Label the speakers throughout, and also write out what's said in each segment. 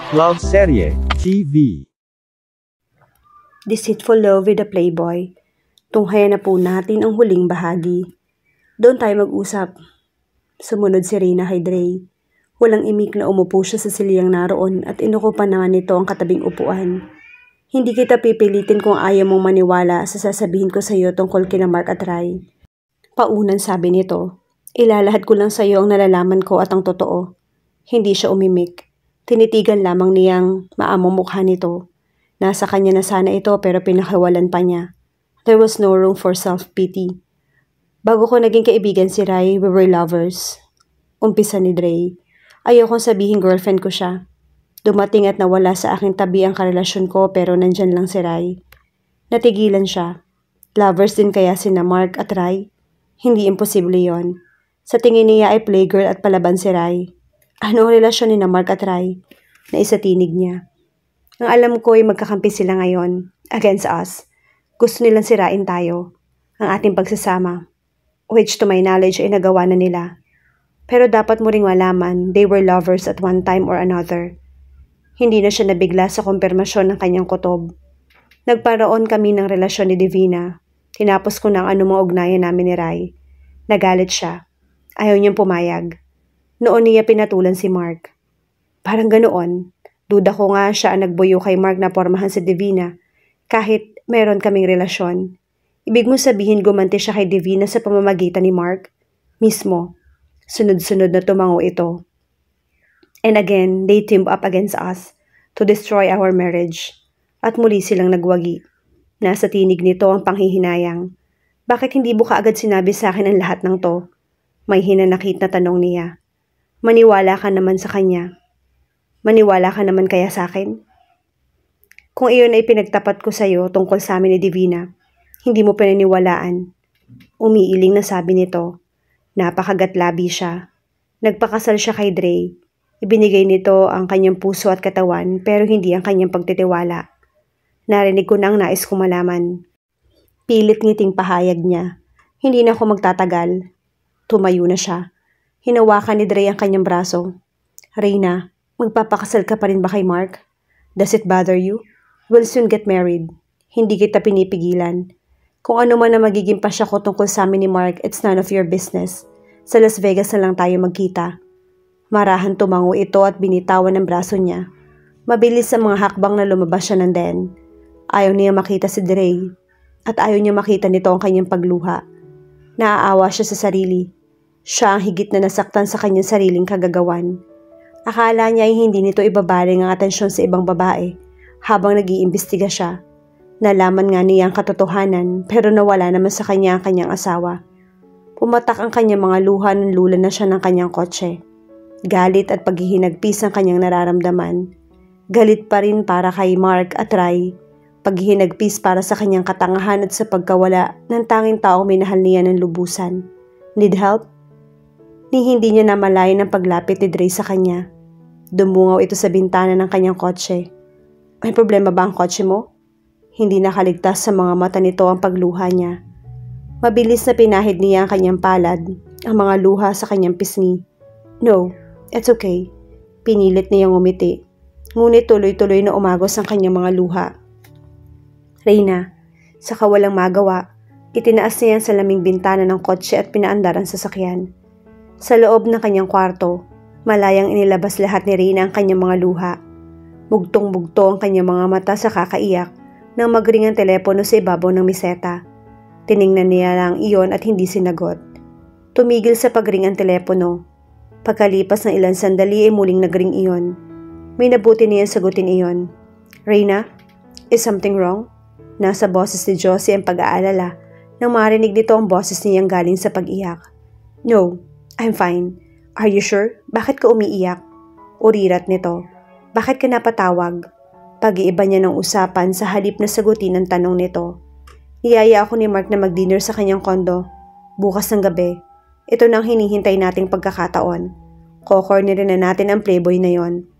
Speaker 1: Love Serye TV.
Speaker 2: Deceitful Love with the Playboy. Tunghayan na po natin ang huling bahagi. Doon tayo mag-usap. Sumunod si Reyna kay Dre. Walang imik na umupo siya sa siliyang naroon at inuko pa naman nito ang katabing upuan. Hindi kita pipilitin kung ayaw mong maniwala sa sasabihin ko sa iyo tungkol kina Mark at Rai. Paunan sabi nito, ilalahad ko lang sa iyo ang nalalaman ko at ang totoo. Hindi siya umimik. Tinitigan lamang niyang maamong mukha nito. Nasa kanya na sana ito pero pinakawalan pa niya. There was no room for self-pity. Bago ko naging kaibigan si Rai, we were lovers. Umpisa ni Dre. Ayokong sabihin girlfriend ko siya. Dumating at nawala sa aking tabi ang karelasyon ko pero nandyan lang si Rai. Natigilan siya. Lovers din kaya sina Mark at Rai? Hindi imposible yon. Sa tingin niya ay playgirl at palaban si Rai. Ano ang relasyon ni na Mark at Rai? Naisatinig niya. Ang alam ko ay magkakampi sila ngayon. Against us. Gusto nilang sirain tayo. Ang ating pagsasama. Which to my knowledge ay nagawa na nila. Pero dapat mo ring malaman, they were lovers at one time or another. Hindi na siya nabigla sa kumpirmasyon ng kanyang kutob. Nagparoon kami ng relasyon ni Divina. Tinapos ko na ang anumang ugnayan namin ni Rai. Nagalit siya. Ayaw niyang pumayag. Noon niya pinatulan si Mark. Parang ganoon. Duda ko nga siya ang nagbuyo kay Mark na pormahan si Divina. Kahit meron kaming relasyon. Ibig mo sabihin gumanti siya kay Divina sa pamamagitan ni Mark? Mismo. Sunod-sunod na tumango ito. And again, they teamed up against us to destroy our marriage. At muli silang nagwagi. Nasa tinig nito ang panghihinayang. Bakit hindi mo kaagad sinabi sa akin ang lahat ng to? May hinanakit na tanong niya. Maniwala ka naman sa kanya. Maniwala ka naman kaya sa akin? Kung iyon ay pinagtapat ko sa iyo tungkol sa amin ni Divina, hindi mo pinaniwalaan. Umiiling na sabi nito. Napakagatlabi siya. Nagpakasal siya kay Dre. Ibinigay nito ang kanyang puso at katawan pero hindi ang kanyang pagtitiwala. Narinig ko na ang nais kong malaman. Pilit ngiting pahayag niya. Hindi na ako magtatagal. Tumayo na siya. Hinawakan ni Dre ang kanyang braso. Reyna, magpapakasal ka pa rin ba kay Mark? Does it bother you? We'll soon get married. Hindi kita pinipigilan. Kung ano man na magiging pasya ko tungkol sa amin ni Mark, it's none of your business. Sa Las Vegas na lang tayo magkita. Marahan tumango ito at binitawan ng braso niya. Mabilis sa mga hakbang na lumabas siya ng den. Ayaw niya makita si Dre. At ayaw niya makita nito ang kanyang pagluha. Naaawa siya sa sarili. Siya ang higit na nasaktan sa kanyang sariling kagagawan. Akala niya ay hindi nito ibabaling ang atensyon sa ibang babae habang nag-iimbestiga siya. Nalaman nga niya ang katotohanan pero nawala naman sa kanya ang kanyang asawa. Pumatak ang kanyang mga luha ng lula na siya ng kanyang kotse. Galit at paghihinagpis ang kanyang nararamdaman. Galit pa rin para kay Mark at Rai. Paghihinagpis para sa kanyang katangahan at sa pagkawala ng tanging taong minahal niya ng lubusan. Need help? Ni hindi niya namalayan ang paglapit ni Dre sa kanya. Dumungaw ito sa bintana ng kanyang kotse. May problema ba ang kotse mo? Hindi nakaligtas sa mga mata nito ang pagluha niya. Mabilis na pinahid niya ang kanyang palad, ang mga luha sa kanyang pisngi. No, it's okay. Pinilit niyang umiti. Ngunit tuloy-tuloy na umagos ang kanyang mga luha. Reyna, sa kawalang magawa, itinaas niya ang salaming bintana ng kotse at pinaandar ang sasakyan. Sa loob ng kanyang kwarto, malayang inilabas lahat ni Reyna ang kanyang mga luha. Bugtong-bugto ang kanyang mga mata sa kakaiyak nang magring ang telepono sa ibabaw ng meseta. Tiningnan niya lang iyon at hindi sinagot. Tumigil sa pagring ang telepono. Pagkalipas ng ilang sandali ay muling nagring iyon. May nabuti niyang sagutin iyon. Reyna, is something wrong? Nasa boses ni Josie ang pag-aalala nang marinig dito ang boses niyang galing sa pag-iyak. No, I'm fine. Are you sure? Bakit ka umiiyak? Urirat nito. Bakit ka napatawag? Pag-iiba niya ng usapan sa halip na sagutin ang tanong nito. Niyaya ako ni Mark na mag-dinner sa kanyang kondo. Bukas ng gabi. Ito na ang hinihintay nating pagkakataon. Kokornerin na natin ang playboy na yon.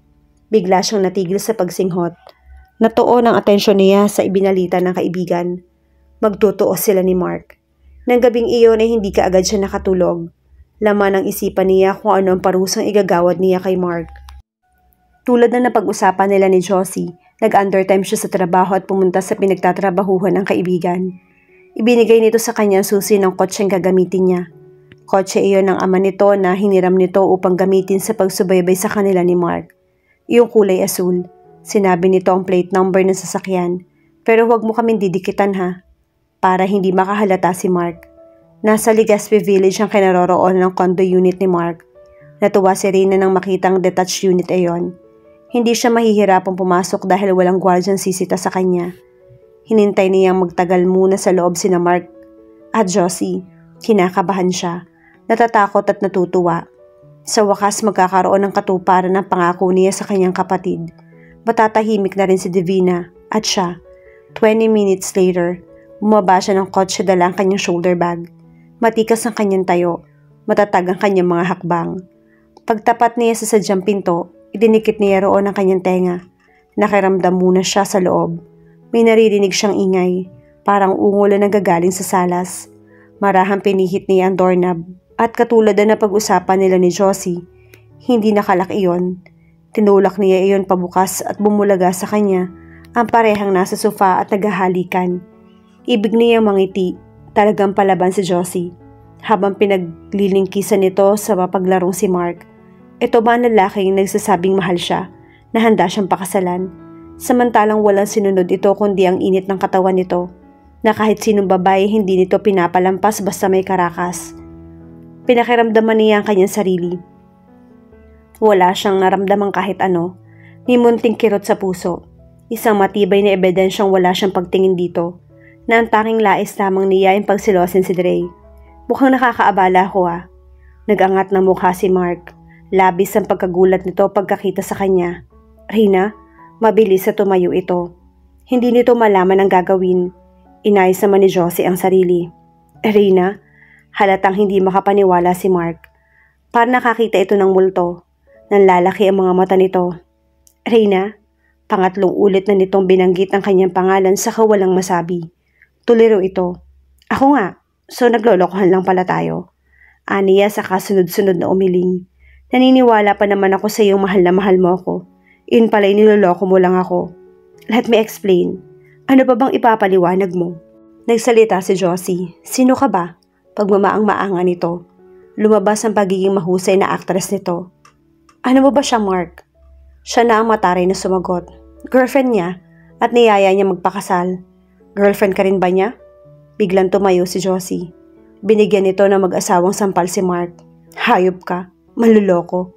Speaker 2: Bigla siyang natigil sa pagsinghot. Natuon ang atensyon niya sa ibinalita ng kaibigan. Magtutuos sila ni Mark. Nang gabing iyon ay hindi kaagad siya nakatulog. Laman ang isipan niya kung ano ang parusang igagawad niya kay Mark. Tulad na napag-usapan nila ni Josie, nag-undertime siya sa trabaho at pumunta sa pinagtatrabahuhan ng kaibigan. Ibinigay nito sa kanya ang susi ng kotseng gagamitin niya. Kotse iyon ng ama nito na hiniram nito upang gamitin sa pagsubaybay sa kanila ni Mark. Iyong kulay asul. Sinabi nito ang plate number ng sasakyan. Pero huwag mo kaming didikitan ha. Para hindi makahalata si Mark. Nasa Legazpi Village ang kinaroroon ng condo unit ni Mark. Natuwa si Rina nang makitang detached unit ayon. Hindi siya mahihirapang pumasok dahil walang gwardyang sisita sa kanya. Hinintay niyang magtagal muna sa loob sina Mark at Josie. Kinakabahan siya. Natatakot at natutuwa. Sa wakas magkakaroon ng katuparan ng pangako niya sa kanyang kapatid. Matatahimik na rin si Divina at siya. 20 minutes later, bumaba siya ng kotse dala ang kanyang shoulder bag. Matikas ang kanyang tayo. Matatag ang kanyang mga hakbang. Pagtapat niya sa sadyang pinto, idinikit niya roon ang kanyang tenga. Nakiramdam muna siya sa loob. May naririnig siyang ingay. Parang ungol na nagagaling sa salas. Marahang pinihit niya ang doorknob. At katulad na napag-usapan nila ni Josie, hindi nakalak iyon. Tinulak niya iyon pabukas at bumulaga sa kanya ang parehang nasa sofa at naghahalikan. Ibig niya mangiti, talagang palaban si Josie. Habang pinaglilingkisan nito sa mapaglarong si Mark, ito ba ang lalaking nagsasabing mahal siya, na handa siyang pakasalan? Samantalang walang sinunod ito kundi ang init ng katawan nito, na kahit sinong babae hindi nito pinapalampas basta may karakas. Pinakiramdaman niya ang kanyang sarili. Wala siyang naramdamang kahit ano, ni munting kirot sa puso. Isang matibay na ebidensyang wala siyang pagtingin dito, na ang tanging lais lamang niya ay pagsilosin si Dre. Mukhang nakakaabala ako ah. Nag-angat na mukha si Mark. Labis ang pagkagulat nito pagkakita sa kanya. Rina, mabilis sa tumayo ito. Hindi nito malaman ang gagawin. Inayos naman ni Josie ang sarili. Rina, halatang hindi makapaniwala si Mark. Para nakakita ito ng multo. Nanlalaki ang mga mata nito. Rina, pangatlong ulit na nitong binanggit ang kanyang pangalan sa kawalang masabi. Tuliro ito. Ako nga, so naglolokohan lang pala tayo. Aniya sa kasunod-sunod na umiling. Naniniwala pa naman ako sa iyong mahal na mahal mo ako. Yun pala'y niloloko mo lang ako. Let me explain. Ano pa bang ipapaliwanag mo? Nagsalita si Josie. Sino ka ba? Pagmamaang-maangan nito. Lumabas ang pagiging mahusay na actress nito. Ano mo ba siya, Mark? Siya na ang mataray na sumagot. Girlfriend niya at niyaya niya magpakasal. Girlfriend ka rin ba niya? Biglang tumayo si Josie. Binigyan nito na mag-asawang sampal si Mark. Hayop ka. Maluloko.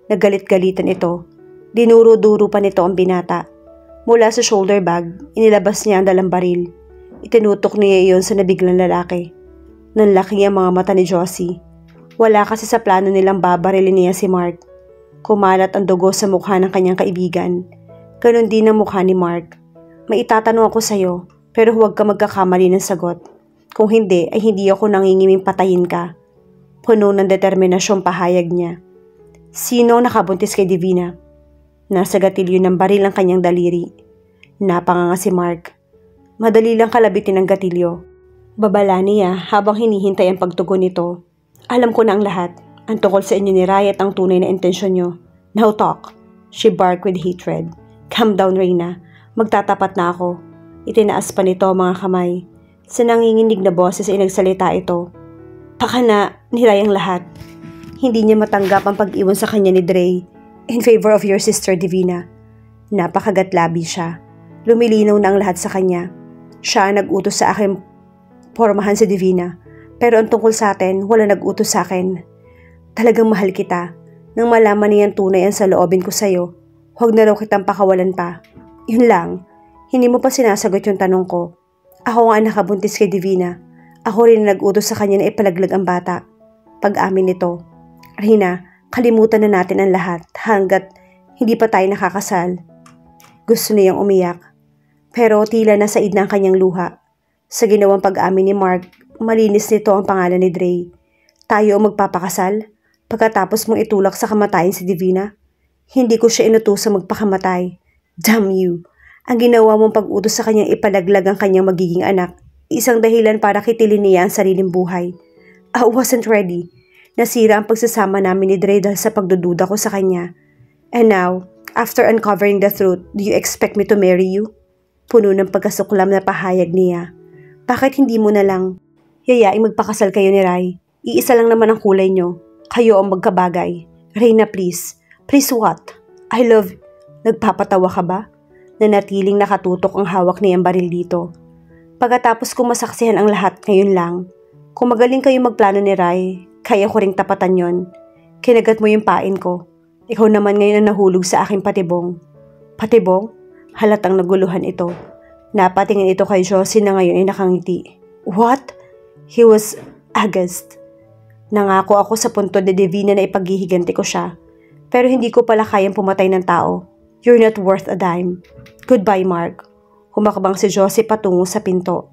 Speaker 2: Nagalit-galitan ito. Dinuro-duro pa nito ang binata. Mula sa shoulder bag, inilabas niya ang dalang baril. Itinutok niya iyon sa nabiglang lalaki. Nanlaki ang mga mata ni Josie. Wala kasi sa plano nilang babarilin niya si Mark. Kumalat ang dugo sa mukha ng kanyang kaibigan. Ganon din ang mukha ni Mark. May itatanong ako sa'yo, pero huwag ka magkakamali ng sagot. Kung hindi, ay hindi ako nangingiming patayin ka. Puno ng determinasyong pahayag niya. Sino nakabuntis kay Divina? Nasa gatilyo ng baril ang kanyang daliri. Napanganga si Mark. Madali lang kalabitin ang gatilyo. Babala niya habang hinihintay ang pagtugon nito. Alam ko na ang lahat. Ang tungkol sa inyo ni Riot ang tunay na intensyon nyo. Now talk. She barked with hatred. Calm down, Reyna. Magtatapat na ako. Itinaas pa nito ang mga kamay. Sa nanginginig na boses ay nagsalita ito. Baka na nilay ang lahat. Hindi niya matanggap ang pag-iwan sa kanya ni Dre in favor of your sister Divina. Napakagatlabi siya. Lumilinaw na ang lahat sa kanya. Siya ang nag-utos sa akin pormahan si Divina. Pero ang tungkol sa atin, wala nag-utos sa akin. Talagang mahal kita. Nang malaman niyan tunay ang saloobin ko sa'yo, huwag na raw kitang pakawalan pa. Yun lang. Hindi mo pa sinasagot yung tanong ko. Ako nga nakabuntis kay Divina. Ako rin nag-utos sa kanya na ipalaglag ang bata. Pag-amin nito. Rina, kalimutan na natin ang lahat hanggat hindi pa tayo nakakasal. Gusto niyang umiyak. Pero tila nasaid na ang kanyang luha. Sa ginawang pag-amin ni Mark, malinis nito ang pangalan ni Dre. Tayo ang magpapakasal? Pagkatapos mong itulak sa kamatayan si Divina? Hindi ko siya inutusang magpakamatay. Damn you! Ang ginawa mong pag-utos sa kanyang ipalaglag ang kanyang magiging anak. Isang dahilan para kitilin niya ang sariling buhay. I wasn't ready. Nasira ang pagsasama namin ni Dre dahil sa pagdududa ko sa kanya. And now, After uncovering the truth, do you expect me to marry you? Puno ng pagkasuklam na pahayag niya. Bakit hindi mo na lang yayaing magpakasal kayo ni Rai? Iisa lang naman ang kulay nyo. Kayo ang magkabagay. Reyna, please. Please what? I love... Nagpapatawa ka ba? Nanatiling nakatutok ang hawak niyang baril dito. Pagkatapos kong masaksihan ang lahat ngayon lang, kung magaling kayo magplano ni Rai, kaya ko ring tapatan yon. Kinagat mo yung pain ko. Ikaw naman ngayon ang nahulog sa aking patibong. Patibong? Halatang naguluhan ito. Napatingin ito kay Josie na ngayon ay nakangiti. What? He was aghast. Nangako ako sa punto de Divina na ipaghihiganti ko siya. Pero hindi ko pala kayang pumatay ng tao. You're not worth a dime. Goodbye, Mark. Humakbang si Josie patungo sa pinto.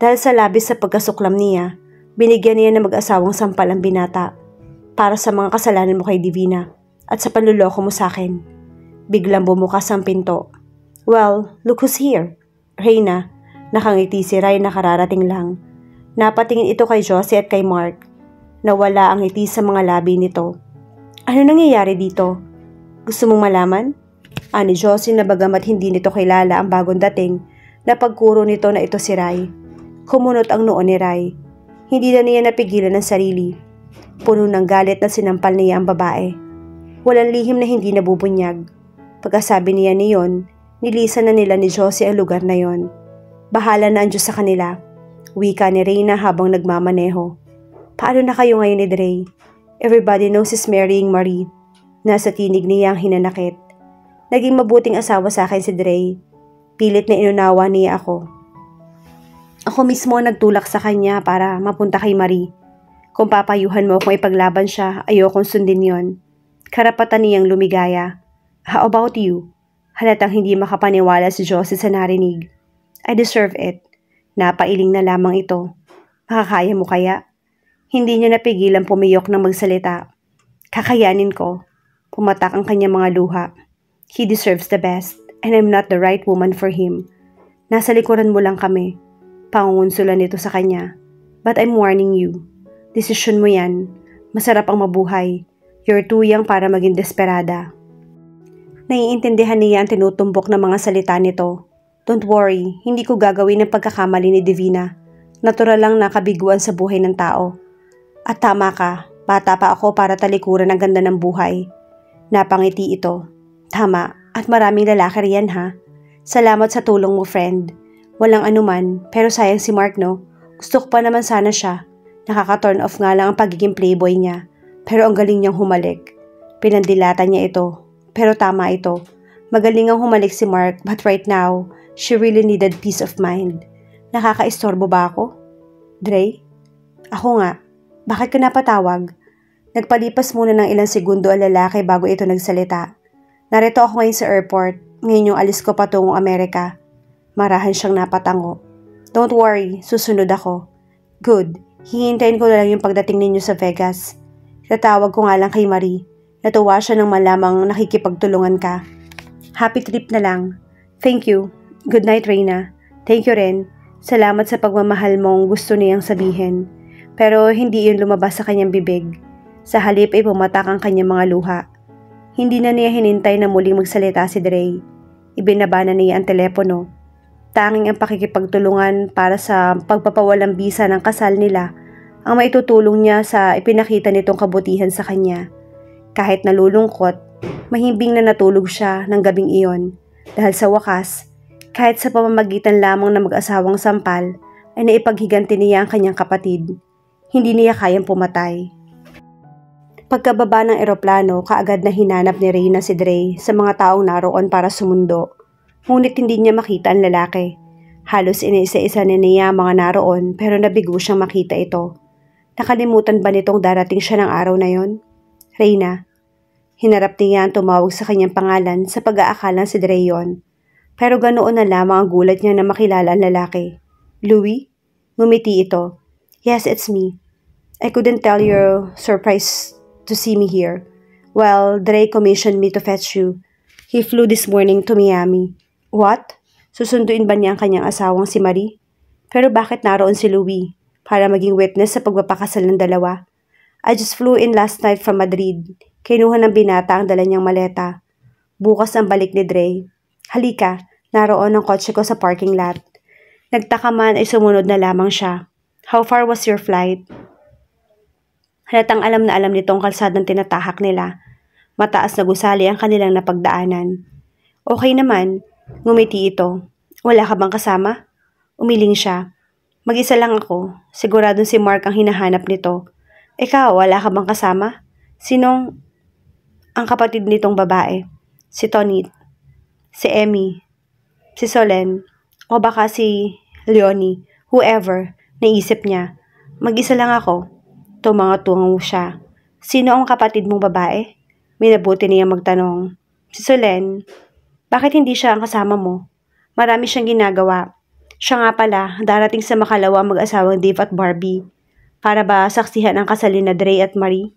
Speaker 2: Dahil sa labis sa pagkasuklam niya, binigyan niya ng mag-asawang sampal ang binata para sa mga kasalanan mo kay Divina at sa panluloko mo sa akin. Biglang bumukas ang pinto. Well, look who's here. Reyna, nakangiti si Rai na kararating lang. Napatingin ito kay Josie at kay Mark. Nawala ang ngiti sa mga labi nito. Ano nangyayari dito? Gusto mong malaman? Ani Josie na bagamat hindi nito kilala ang bagong dating, napagkuro nito na ito si Rai. Kumunot ang noo ni Rai. Hindi na niya napigilan ang sarili. Puno ng galit na sinampal niya ang babae. Walang lihim na hindi nabubunyag. Pagkasabi niya niyon, nilisan na nila ni Josie ang lugar na yon. Bahala na ang Diyos sa kanila. Wika ni Reyna habang nagmamaneho. Paano na kayo ngayon ni Dre? Everybody knows he's marrying Marie. Nasa tinig niya ang hinanakit. Naging mabuting asawa sa akin si Dre. Pilit na inunawa niya ako. Ako mismo nagtulak sa kanya para mapunta kay Marie. Kung papayuhan mo kung ipaglaban siya, ayokong sundin yon. Karapatan niyang lumigaya. How about you? Halatang hindi makapaniwala si Josie sa narinig. I deserve it. Napailing na lamang ito. Makakaya mo kaya? Hindi niya napigilan pumiyok ng magsalita. Kakayanin ko. Pumatak ang kanyang mga luha. He deserves the best, and I'm not the right woman for him. Nasa likuran mo lang kami. Pangungunsulan nito sa kanya. But I'm warning you. Desisyon mo yan. Masarap ang mabuhay. You're too young para maging desperada. Naiintindihan niya ang tinutumbok ng mga salita nito. Don't worry, hindi ko gagawin ang pagkakamali ni Divina. Natural lang nakabiguan sa buhay ng tao. At tama ka, bata pa ako para talikuran ang ganda ng buhay. Napangiti ito. Tama, at maraming lalaki riyan ha. Salamat sa tulong mo, friend. Walang anuman, pero sayang si Mark no. Gusto ko pa naman sana siya. Nakaka-turn off nga lang ang pagiging playboy niya. Pero ang galing niyang humalik. Pinandilatan niya ito. Pero tama ito. Magaling ang humalik si Mark, but right now, she really needed peace of mind. Nakakaistorbo ba ako? Dre? Ako nga. Bakit ka napatawag? Nagpalipas muna ng ilang segundo ang lalaki bago ito nagsalita. Narito ako ngayon sa airport. Ngayon yung alis ko patungong Amerika. Marahan siyang napatango. Don't worry, susunod ako. Good. Hihintayin ko na lang yung pagdating ninyo sa Vegas. Tatawag ko nga lang kay Marie. Natuwa siya nang malamang nakikipagtulungan ka. Happy trip na lang. Thank you. Good night, Reyna. Thank you rin. Salamat sa pagmamahal mong gusto niyang sabihin. Pero hindi yun lumabas sa kanyang bibig. Sa halip ay pumatak ang kanyang mga luha. Hindi na niya hinintay na muling magsalita si Dre. Ibinaba na niya ang telepono. Tanging ang pakikipagtulungan para sa pagpapawalang bisa ng kasal nila ang maitutulong niya sa ipinakita nitong kabutihan sa kanya. Kahit nalulungkot, mahimbing na natulog siya ng gabing iyon dahil sa wakas, kahit sa pamamagitan lamang ng mag-asawang sampal ay naipaghiganti niya ang kanyang kapatid. Hindi niya kayang pumatay. Pagkababa ng eroplano, kaagad na hinanap ni Reyna si Dre sa mga taong naroon para sumundo. Ngunit hindi niya makita ang lalaki. Halos iniisa-isa niya ang mga naroon pero nabigo siyang makita ito. Nakalimutan ba nitong darating siya ng araw na yon? Reyna. Hinarap niya ang tumawag sa kanyang pangalan sa pag-aakalang si Dre yon. Pero ganoon na lamang ang gulat niya na makilala ang lalaki. Louie? Ngumiti ito. Yes, it's me. I couldn't tell you're surprised to see me here. Well, Dre commissioned me to fetch you. He flew this morning to Miami. What? Susunduin ba niya ang kanyang asawang si Marie? Pero bakit naroon si Louie? Para maging witness sa pagpapakasal ng dalawa. I just flew in last night from Madrid. Kinuha ng binata ang dala niyang maleta. Bukas ang balik ni Dre. Halika, naroon ang kotse ko sa parking lot. Nagtaka man ay sumunod na lamang siya. How far was your flight? Halatang alam na alam nitong kalsadang tinatahak nila. Mataas na gusali ang kanilang napagdaanan. Okay naman, ngumiti ito. Wala ka bang kasama? Umiling siya. Mag-isa lang ako. Siguradong si Mark ang hinahanap nito. Ikaw, wala ka bang kasama? Sinong ang kapatid nitong babae? Si Tonit, si Emmy, si Solen, o baka si Leonie, whoever, naisip niya. Mag-isa lang ako. Tumango siya. Sino ang kapatid mong babae? Minabuti niya magtanong. Si Solen. Bakit hindi siya ang kasama mo? Marami siyang ginagawa. Siya nga pala, darating sa makalawa mag-asawang Dave at Barbie. Para ba saksihan ang kasal na Dre at Marie?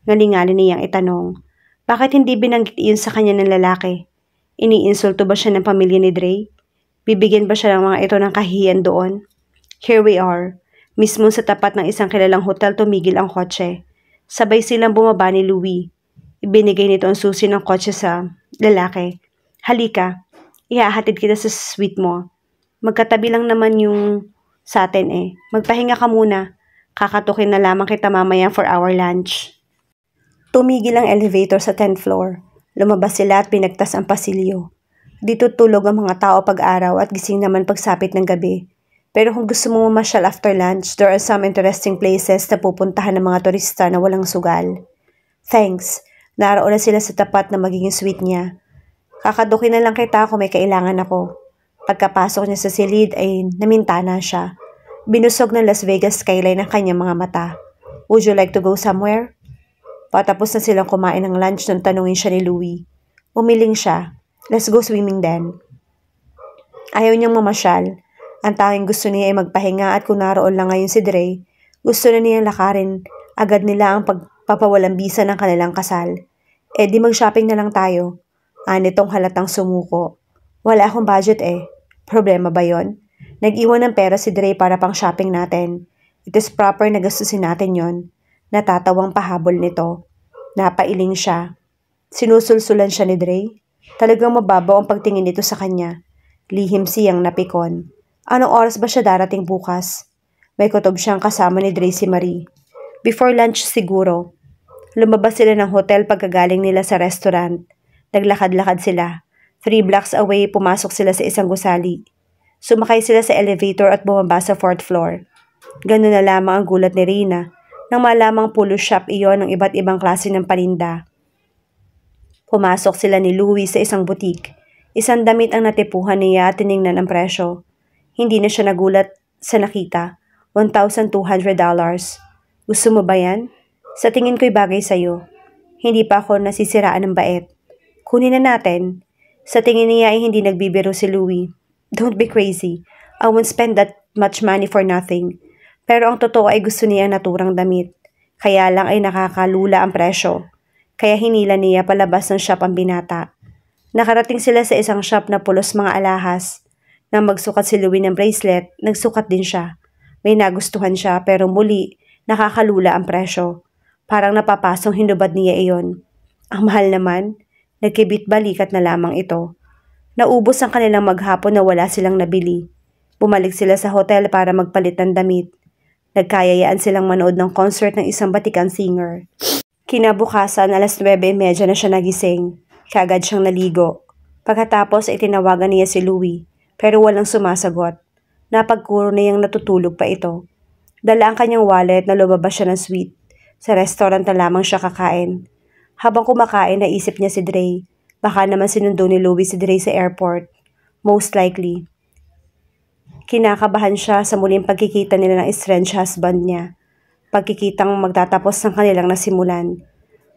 Speaker 2: Ngalingali niyang itanong. Bakit hindi binanggit iyon sa kanya ng lalaki? Iniinsulto ba siya ng pamilya ni Dre? Bibigyan ba siya ng mga ito ng kahihiyan doon? Here we are. Mismo sa tapat ng isang kilalang hotel tumigil ang kotse. Sabay silang bumaba ni Louie. Ibinigay nito ang susi ng kotse sa lalaki. Halika, ihahatid kita sa suite mo. Magkatabi lang naman yung sa atin eh. Magpahinga ka muna. Kakatukin na lamang kita mamaya for our lunch. Tumigil ang elevator sa 10th floor. Lumabas sila at pinagtas ang pasilyo. Dito tulog ang mga tao pag-araw at gising naman pagsapit ng gabi. Pero kung gusto mo mamasyal after lunch, there are some interesting places na pupuntahan ng mga turista na walang sugal. Thanks. Naroon na sila sa tapat na magiging suite niya. Kakadukin na lang kita kung may kailangan ako. Pagkapasok niya sa silid ay namintana siya. Binusog ng Las Vegas skyline ang kanyang mga mata. Would you like to go somewhere? Patapos na silang kumain ng lunch nung tanungin siya ni Louie. Umiling siya. Let's go swimming then. Ayaw niyang mamasyal. Ang tanging gusto niya ay magpahinga at kung naroon lang ngayon si Dre, gusto na niyang lakarin agad nila ang pagpapawalang bisa ng kanilang kasal. Di mag-shopping na lang tayo. Anitong halatang sumuko. Wala akong budget eh. Problema ba yon? Nag-iwan ng pera si Dre para pang shopping natin. It is proper na gastusin natin yon. Natatawang pahabol nito. Napailing siya. Sinusulsulan siya ni Dre. Talagang mababaw ang pagtingin nito sa kanya. Lihim siyang napikon. Anong oras ba siya darating bukas? May kutob siyang kasama ni Dre si Marie. Before lunch siguro. Lumabas sila ng hotel pagkagaling nila sa restaurant. Naglakad-lakad sila. 3 blocks away, pumasok sila sa isang gusali. Sumakay sila sa elevator at bumaba sa 4th floor. Ganun na lamang ang gulat ni Rina nang malamang pulo shop iyon ng iba't ibang klase ng paninda. Pumasok sila ni Louie sa isang butik. Isang damit ang natipuhan niya at tiningnan ang presyo. Hindi na siya nagulat sa nakita. $1,200. Gusto mo ba yan? Sa tingin ko'y bagay sa'yo. Hindi pa ako nasisiraan ng bait. Kunin na natin. Sa tingin niya ay hindi nagbibiro si Louie. Don't be crazy. I won't spend that much money for nothing. Pero ang totoo ay gusto niya naturang damit. Kaya lang ay nakakalula ang presyo. Kaya hinila niya palabas ng shop ang binata. Nakarating sila sa isang shop na pulos mga alahas. Nang magsukat si Louie ng bracelet, nagsukat din siya. May nagustuhan siya pero muli nakakalula ang presyo. Parang napapasong hinubad niya iyon. Ang mahal naman. Nagkibit-balikat na lamang ito. Naubos ang kanilang maghapon na wala silang nabili. Bumalik sila sa hotel para magpalit ng damit. Nagkayayaan silang manood ng concert ng isang batikan singer. Kinabukasan, alas 9:30 na siya nagising. Kaagad siyang naligo. Pagkatapos ay tinawagan niya si Louie, pero walang sumasagot. Napagkuro niyang natutulog pa ito. Dala ang kanyang wallet na lumabas siya ng suite. Sa restaurant na lamang siya kakain. Habang kumakain, naisip niya si Dre. Baka naman sinundo ni Louie si Dre sa airport. Most likely. Kinakabahan siya sa muling pagkikita nila ng estranged husband niya. Pagkikitang magtatapos ng kanilang nasimulan.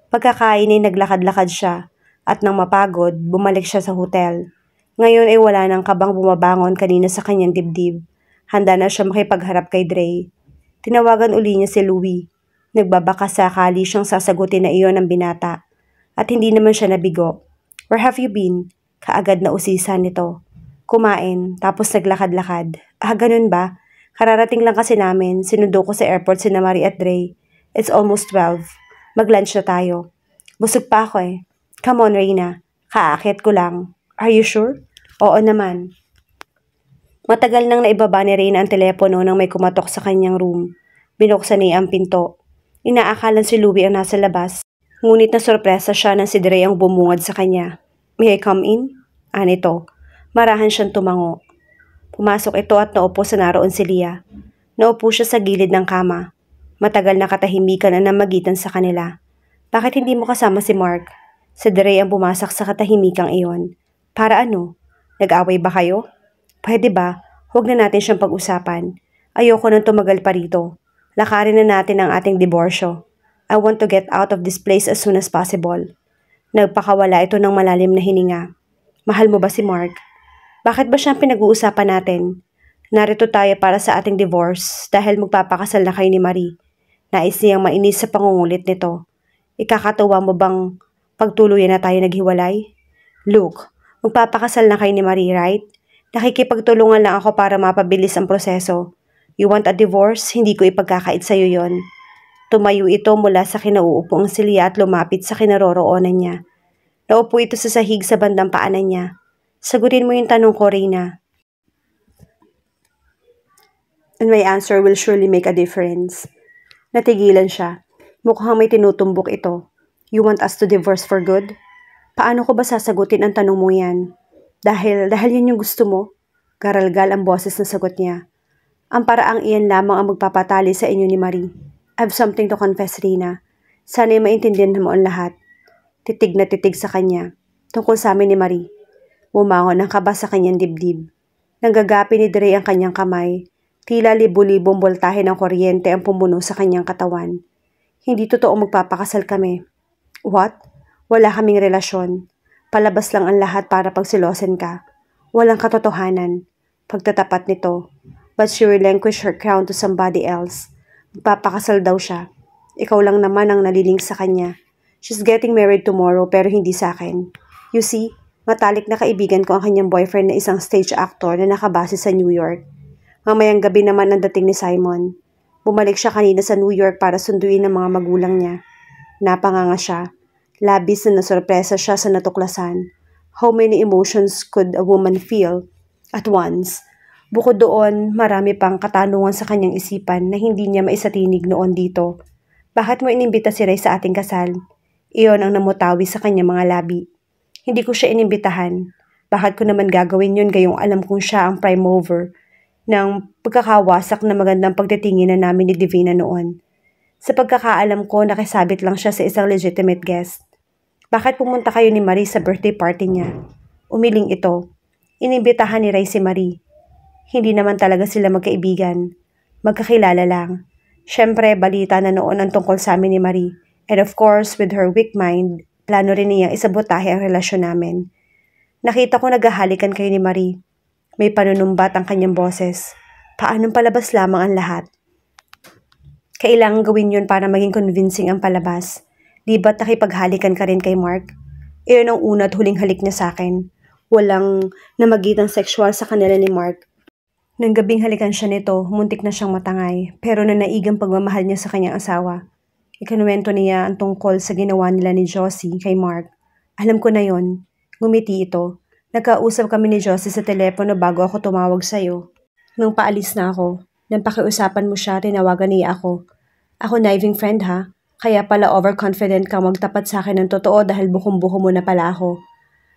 Speaker 2: Pagkakain ay naglakad-lakad siya at nang mapagod, bumalik siya sa hotel. Ngayon ay wala nang kabang bumabangon kanina sa kanyang dibdib. Handa na siya makipagharap kay Dre. Tinawagan uli niya si Louie. Nagbabaka sakali siyang sasagutin na iyon ng binata. At hindi naman siya nabigo. Where have you been? Kaagad na usisan nito. Kumain, tapos naglakad-lakad. Ganun ba? Kararating lang kasi namin. Sinundo ko sa airport sina Marie at Dre. It's almost 12. Mag-lunch na tayo. Busog pa ako eh. Come on, Reina. Kaakit ko lang. Are you sure? Oo naman. Matagal nang naibaba ni Reyna ang telepono nang may kumatok sa kanyang room. Binuksan niya ang pinto. Inaakalan si Louie ang nasa labas. Ngunit nasorpresa siya nang si Dre ang bumungad sa kanya. May I come in? Nito. Marahan siyang tumango. Pumasok ito at naupo sa naroon si Leah. Naupo siya sa gilid ng kama. Matagal na katahimikan ang namagitan sa kanila. Bakit hindi mo kasama si Mark? Si Dre ang bumasak sa katahimikang iyon. Para ano? Nag-away ba kayo? Pwede ba? Huwag na natin siyang pag-usapan. Ayoko nang tumagal pa rito. Lakarin na natin ang ating diborsyo. I want to get out of this place as soon as possible. Nagpakawala ito ng malalim na hininga. Mahal mo ba si Mark? Bakit ba siyang pinag-uusapan natin? Narito tayo para sa ating divorce dahil magpapakasal na kayo ni Marie. Nais niyang mainis sa pangungulit nito. Ikakatuwa mo bang pagtuluyan na tayo naghiwalay? Look, magpapakasal na kayo ni Marie, right? Nakikipagtulungan lang ako para mapabilis ang proseso. You want a divorce? Hindi ko ipagkakait sa'yo yon. Tumayo ito mula sa kinauupong si Leah at lumapit sa kinaroroonan niya. Naupo ito sa sahig sa bandang paanan niya. Sagutin mo yung tanong ko, Reyna. And my answer will surely make a difference. Natigilan siya. Mukhang may tinutumbok ito. You want us to divorce for good? Paano ko ba sasagutin ang tanong mo yan? Dahil yan yung gusto mo? Garalgal ang boses na sagot niya. Ang paraang iyan lamang ang magpapatali sa inyo ni Marie. I have something to confess, Reyna. Sana'y maintindihan mo ang lahat. Titig na titig sa kanya. Tungkol sa amin ni Marie. Bumangon ang kaba sa kanyang dibdib. Nanggagapi ni Dre ang kanyang kamay. Tila libu-libong boltahe ng kuryente ang pumuno sa kanyang katawan. Hindi totoo magpapakasal kami. What? Wala kaming relasyon. Palabas lang ang lahat para pagsilosin ka. Walang katotohanan. Pagtatapat nito. But she relinquished her crown to somebody else. Magpapakasal daw siya. Ikaw lang naman ang naliling sa kanya. She's getting married tomorrow pero hindi sa akin. You see, matalik na kaibigan ko ang kanyang boyfriend na isang stage actor na nakabase sa New York. Mamayang gabi naman ang dating ni Simon. Bumalik siya kanina sa New York para sunduin ang mga magulang niya. Napanganga siya. Labis na nasorpresa siya sa natuklasan. How many emotions could a woman feel at once? Bukod doon, marami pang katanungan sa kanyang isipan na hindi niya maisatinig noon dito. Bakit mo inimbita si Ray sa ating kasal? Iyon ang namutawi sa kanyang mga labi. Hindi ko siya inimbitahan. Bakit ko naman gagawin yun gayong alam kong siya ang prime mover ng pagkakawasak na magandang pagtitingin na namin ni Divina noon. Sa pagkakaalam ko, nakisabit lang siya sa isang legitimate guest. Bakit pumunta kayo ni Marie sa birthday party niya? Umiling ito. Inimbitahan ni Ray si Marie. Hindi naman talaga sila magkaibigan. Magkakilala lang. Siyempre, balita na noon ang tungkol sa amin ni Marie. And of course, with her weak mind, plano rin niyang isabotahe ang relasyon namin. Nakita ko naghahalikan kayo ni Marie. May panunumbat ang kanyang boses. Paanong palabas lamang ang lahat? Kailangan gawin yun para maging convincing ang palabas. Di ba't nakipaghalikan ka rin kay Mark? Iyon ang una at huling halik niya sa akin. Walang namagitang sexual sa kanila ni Mark. Nang gabing halikan siya nito, muntik na siyang matangay, pero nanaigang pagmamahal niya sa kanyang asawa. Ikinuwento niya ang tungkol sa ginawa nila ni Josie kay Mark. Alam ko na yon. Ngumiti ito. Nagkausap kami ni Josie sa telepono bago ako tumawag sa'yo. Nung paalis na ako, nang pakiusapan mo siya, tinawagan niya ako. Ako naiving friend ha, kaya pala overconfident kang magtapat sa akin ng totoo dahil bukong-buko mo na pala ako.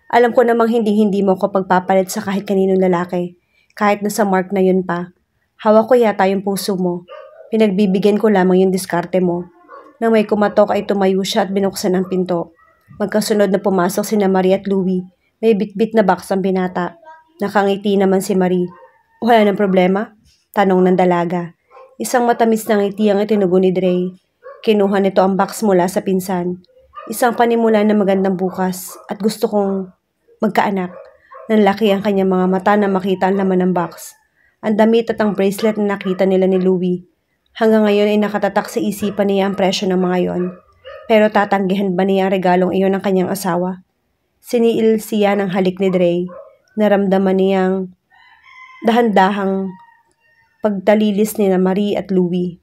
Speaker 2: Alam ko namang hindi mo ko pagpapalit sa kahit kaninong lalaki. Kahit na sa Mark na yun pa. Hawak ko yata yung puso mo. Pinagbibigyan ko lamang yung diskarte mo. Nang may kumatok ay tumayo siya at binuksan ang pinto. Magkasunod na pumasok sina Marie at Louie. May bitbit na box ang binata. Nakangiti naman si Marie. Wala nang problema? Tanong ng dalaga. Isang matamis na ngiti ang itinugo ni Dre. Kinuha nito ang box mula sa pinsan. Isang panimula na magandang bukas at gusto kong magkaanak. Nanlaki ang kanyang mga mata na makita ang laman ng box. Ang damit at ang bracelet na nakita nila ni Louie. Hanggang ngayon ay nakatatak sa isipan niya ang presyo ng mga yon. Pero tatanggihan ba niya ang regalong iyon ng kanyang asawa? Siniil siya ng halik ni Dre. Naramdaman niyang dahan-dahang pagtalilis ni Marie at Louie.